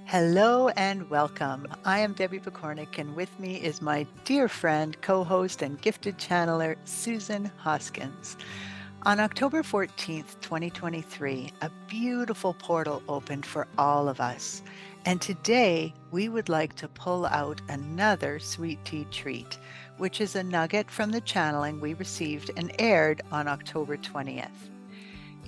Hello and welcome. I am Debbie Pekornik, and with me is my dear friend, co host, and gifted channeler, Susan Hoskins. On October 14th, 2023, a beautiful portal opened for all of us. And today, we would like to pull out another sweet tea treat, which is a nugget from the channeling we received and aired on October 20th.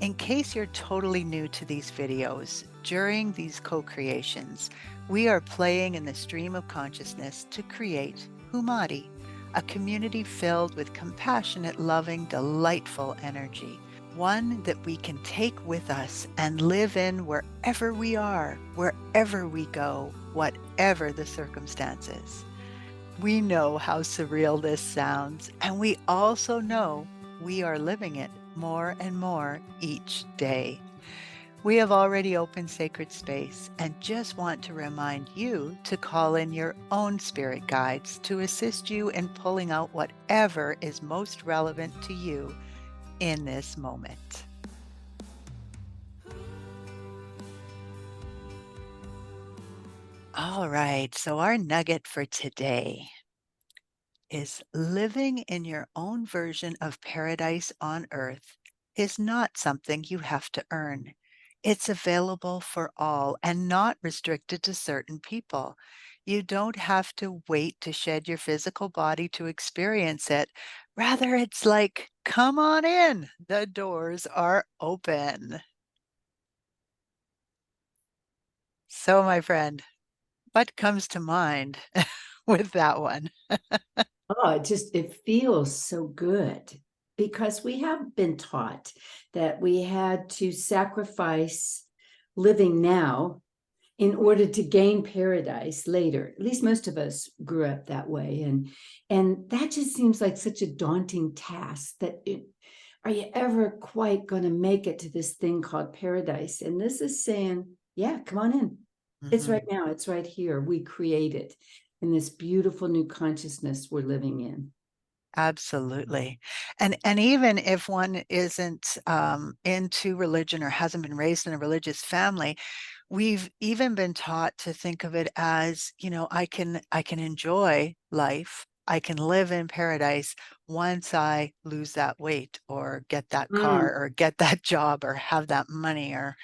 In case you're totally new to these videos, during these co-creations, we are playing in the stream of consciousness to create Hoomadhi, a community filled with compassionate, loving, delightful energy, one that we can take with us and live in wherever we are, wherever we go, whatever the circumstances. We know how surreal this sounds, and we also know we are living it more and more each day. We have already opened sacred space and just want to remind you to call in your own spirit guides to assist you in pulling out whatever is most relevant to you in this moment. All right, so our nugget for today is living in your own version of paradise on earth is not something you have to earn. It's available for all and not restricted to certain people. You don't have to wait to shed your physical body to experience it. Rather, it's like, come on in. The doors are open. So, my friend, what comes to mind with that one? Oh, it feels so good because we have been taught that we had to sacrifice living now in order to gain paradise later. At least most of us grew up that way. And that just seems like such a daunting task are you ever quite going to make it to this thing called paradise? And this is saying, yeah, come on in. It's right Mhm. now. It's right here. We create it in this beautiful new consciousness we're living in. Absolutely. And even if one isn't into religion or hasn't been raised in a religious family, we've even been taught to think of it as, I can enjoy life. I can live in paradise once I lose that weight or get that Mm. car or get that job or have that money or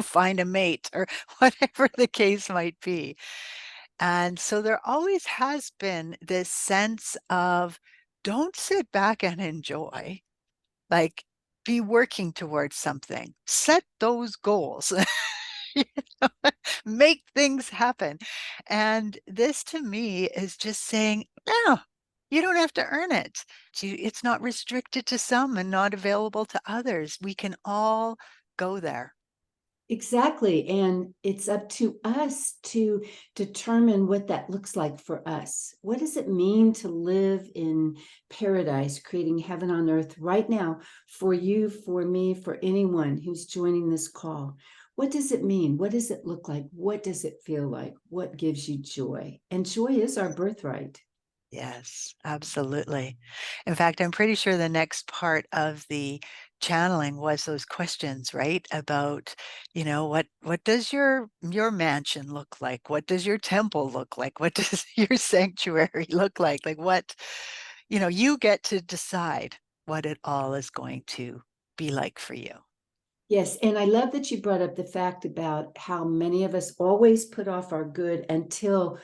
find a mate or whatever the case might be. And so there always has been this sense of don't sit back and enjoy, like be working towards something, set those goals, you know, make things happen. And this to me is just saying, no, you don't have to earn it. It's not restricted to some and not available to others. We can all go there. Exactly. And it's up to us to determine what that looks like for us. What does it mean to live in paradise, creating heaven on earth right now for you, for me, for anyone who's joining this call? What does it mean? What does it look like? What does it feel like? What gives you joy? And joy is our birthright. Yes, absolutely. In fact, I'm pretty sure the next part of the channeling was those questions, right? About, what does your mansion look like? What does your temple look like? What does your sanctuary look like? Like you get to decide what it all is going to be like for you. Yes, and I love that you brought up the fact about how many of us always put off our good until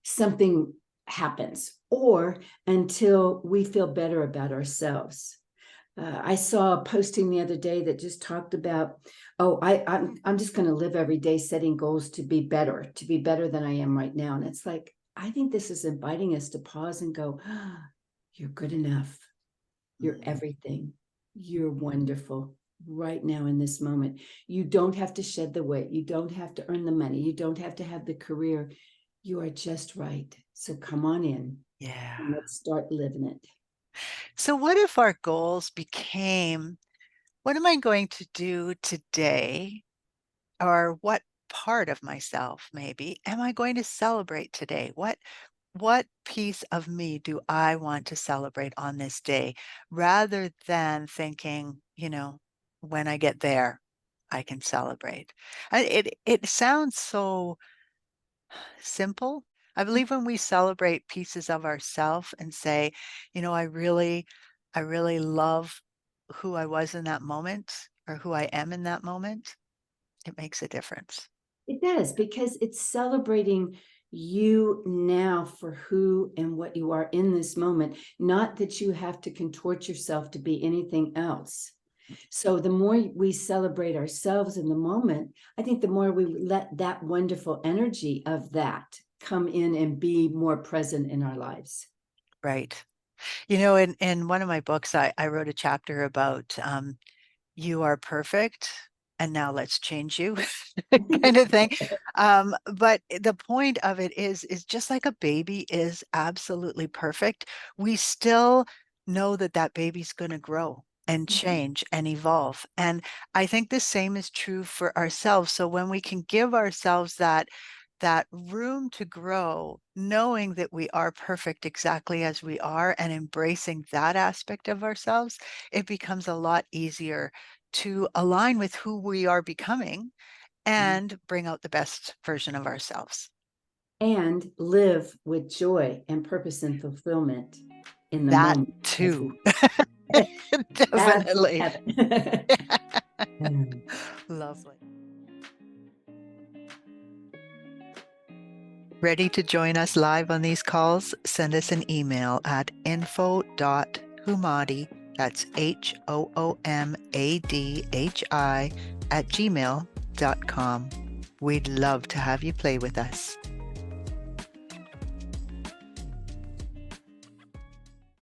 something happens or until we feel better about ourselves. I saw a posting the other day that just talked about, oh, I'm just going to live every day setting goals to be better than I am right now. And it's like, I think this is inviting us to pause and go, ah, you're good enough. You're Mhm. everything. You're wonderful right now in this moment. You don't have to shed the weight. You don't have to earn the money. You don't have to have the career. You are just right. So come on in Yeah. and let's start living it. So what if our goals became, what am I going to do today? Or what part of myself maybe am I going to celebrate today? What piece of me do I want to celebrate on this day rather than thinking, when I get there, I can celebrate. It sounds so Simple. I believe when we celebrate pieces of ourself and say, you know, I really love who I was in that moment or who I am in that moment, it makes a difference. It does, because it's celebrating you now for who and what you are in this moment, not that you have to contort yourself to be anything else. So the more we celebrate ourselves in the moment, I think the more we let that wonderful energy of that come in and be more present in our lives. Right. You know, in one of my books, I wrote a chapter about you are perfect and now let's change you kind of thing. But the point of it is just like a baby is absolutely perfect, we still know that that baby's going to grow and change and evolve. And I think the same is true for ourselves. So when we can give ourselves that room to grow, knowing that we are perfect exactly as we are and embracing that aspect of ourselves, it becomes a lot easier to align with who we are becoming and bring out the best version of ourselves. And live with joy and purpose and fulfillment in the That moment as too. we as we Definitely. have it. Lovely. Ready to join us live on these calls? Send us an email at info.hoomadhi, that's HOOMADHI @gmail.com. We'd love to have you play with us.